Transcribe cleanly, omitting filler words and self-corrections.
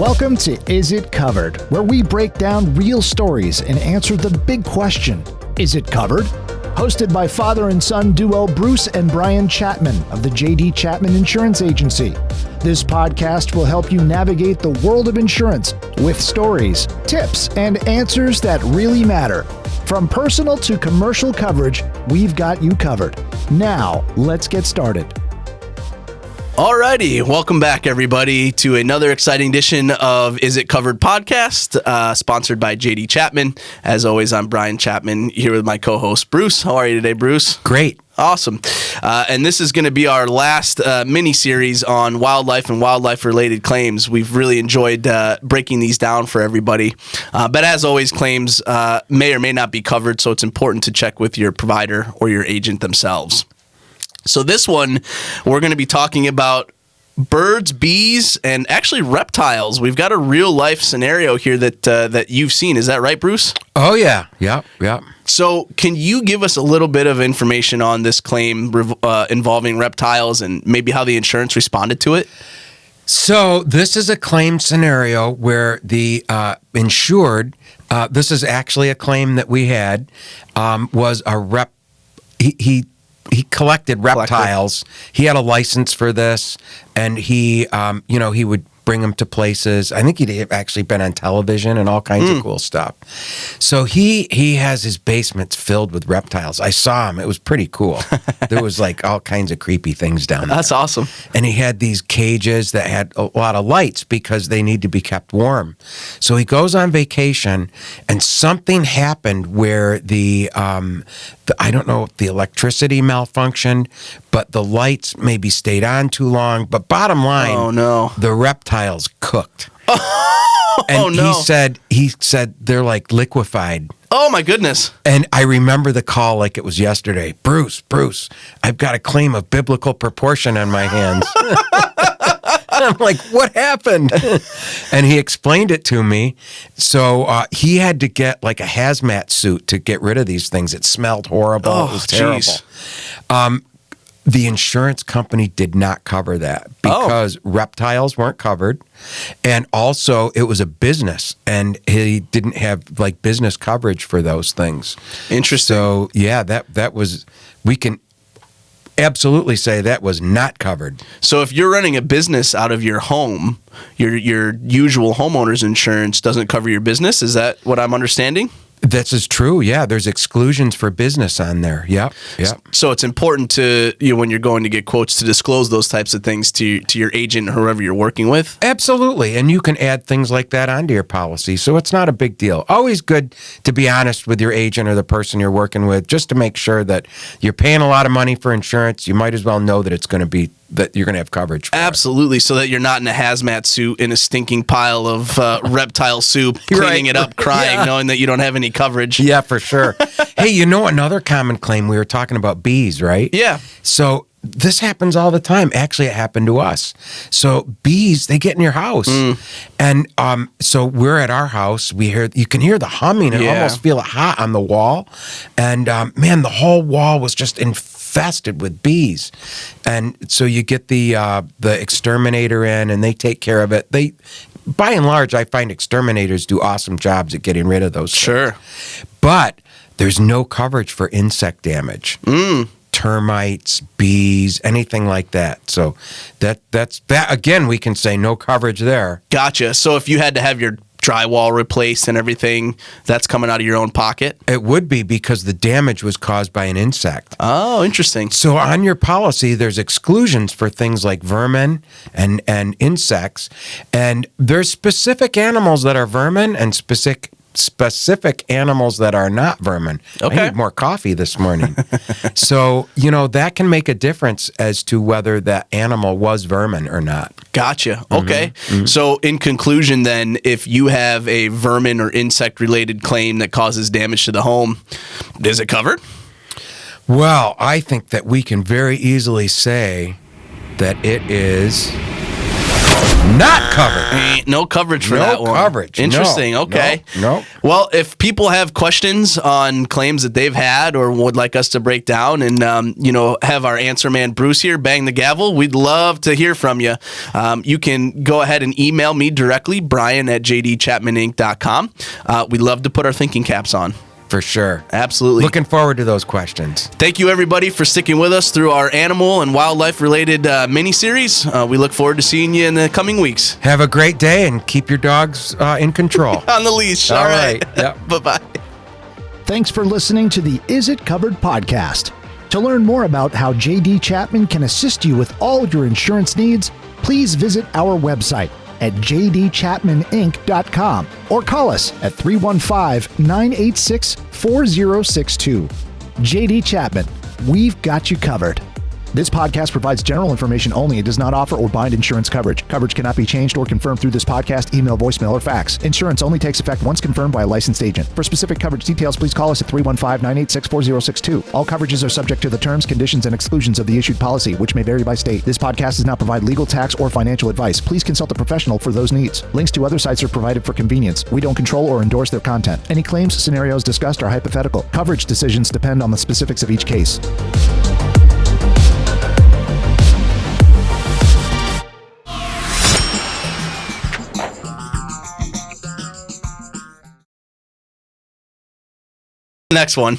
Welcome to Is It Covered, where we break down real stories and answer the big question, is it covered? Hosted by father and son duo Bruce and Brian Chapman of the J.D. Chapman Insurance Agency. This podcast will help you navigate the world of insurance with stories, tips, and answers that really matter. From personal to commercial coverage, we've got you covered. Now, let's get started. Alrighty, welcome back everybody to another exciting edition of Is It Covered podcast, sponsored by J.D. Chapman. As always, I'm Brian Chapman here with my co-host Bruce. How are you today, Bruce? Great. Awesome. And this is going to be our last mini-series on wildlife and wildlife-related claims. We've really enjoyed breaking these down for everybody. But as always, claims may or may not be covered, so it's important to check with your provider or your agent themselves. So this one, we're going to be talking about birds, bees, and actually reptiles. We've got a real-life scenario here that you've seen. Is that right, Bruce? Oh, yeah. Yep. So can you give us a little bit of information on this claim involving reptiles and maybe how the insurance responded to it? So this is a claim scenario where the insured, this is actually a claim that we had, was a he collected reptiles. He had a license for this, and he would bring them to places. I think he'd actually been on television and all kinds of cool stuff. So he has his basement filled with reptiles. I saw him. It was pretty cool. There was like all kinds of creepy things down there. That's awesome. And he had these cages that had a lot of lights because they need to be kept warm. So he goes on vacation, and something happened where I don't know if the electricity malfunctioned, but the lights maybe stayed on too long. But bottom line, oh no, the reptiles cooked. And he said they're like liquefied. Oh my goodness. And I remember the call like it was yesterday. Bruce, I've got a claim of biblical proportion on my hands. I'm like, what happened? And he explained it to me. So he had to get like a hazmat suit to get rid of these things. It smelled horrible. Oh, it was terrible. The insurance company did not cover that because reptiles weren't covered. And also it was a business, and he didn't have like business coverage for those things. Interesting. So yeah, that was, we can absolutely say that was not covered. So if you're running a business out of your home, your usual homeowners insurance doesn't cover your business. Is that what I'm understanding? This is true. Yeah, there's exclusions for business on there. Yep. So it's important to when you're going to get quotes to disclose those types of things to your agent or whoever you're working with. Absolutely, and you can add things like that onto your policy, so it's not a big deal. Always good to be honest with your agent or the person you're working with, just to make sure that you're paying a lot of money for insurance. You might as well know that it's going to be that you're going to have coverage for Absolutely, so that you're not in a hazmat suit in a stinking pile of reptile soup, cleaning it up, crying, knowing that you don't have any coverage. Yeah, for sure. Hey, another common claim, we were talking about bees, right? Yeah. So this happens all the time. Actually, it happened to us. So bees, they get in your house. And so we're at our house. You can hear the humming and almost feel it hot on the wall. And man, the whole wall was just infested with bees. And so you get the exterminator in, and they take care of it. By and large, I find exterminators do awesome jobs at getting rid of those things. Sure. But there's no coverage for insect damage. Termites, bees, anything like that. So that's again, we can say no coverage there. Gotcha. So if you had to have your drywall replaced and everything, that's coming out of your own pocket? It would be, because the damage was caused by an insect. Oh, interesting. So on your policy, there's exclusions for things like vermin and insects, and there's specific animals that are vermin and specific animals that are not vermin. Okay. I need more coffee this morning. So, that can make a difference as to whether that animal was vermin or not. Gotcha. Okay. So in conclusion then, if you have a vermin or insect-related claim that causes damage to the home, is it covered? Well, I think that we can very easily say that it is Not covered. Ain't no coverage for No that one. coverage. Interesting. No, Okay. no. Well, if people have questions on claims that they've had or would like us to break down and, have our answer man Bruce here bang the gavel, we'd love to hear from you. You can go ahead and email me directly, brian@jdchapmaninc.com. We'd love to put our thinking caps on. For sure. Absolutely. Looking forward to those questions. Thank you, everybody, for sticking with us through our animal and wildlife-related mini-series. We look forward to seeing you in the coming weeks. Have a great day and keep your dogs in control. On the leash. All All right. right. Yep. Bye-bye. Thanks for listening to the Is It Covered podcast. To learn more about how JD Chapman can assist you with all your insurance needs, please visit our website at jdchapmaninc.com or call us at 315-986-4062. JD Chapman, we've got you covered. This podcast provides general information only. It does not offer or bind insurance coverage. Coverage cannot be changed or confirmed through this podcast, email, voicemail, or fax. Insurance only takes effect once confirmed by a licensed agent. For specific coverage details, please call us at 315-986-4062. All coverages are subject to the terms, conditions, and exclusions of the issued policy, which may vary by state. This podcast does not provide legal, tax, or financial advice. Please consult a professional for those needs. Links to other sites are provided for convenience. We don't control or endorse their content. Any claims scenarios discussed are hypothetical. Coverage decisions depend on the specifics of each case. Next one.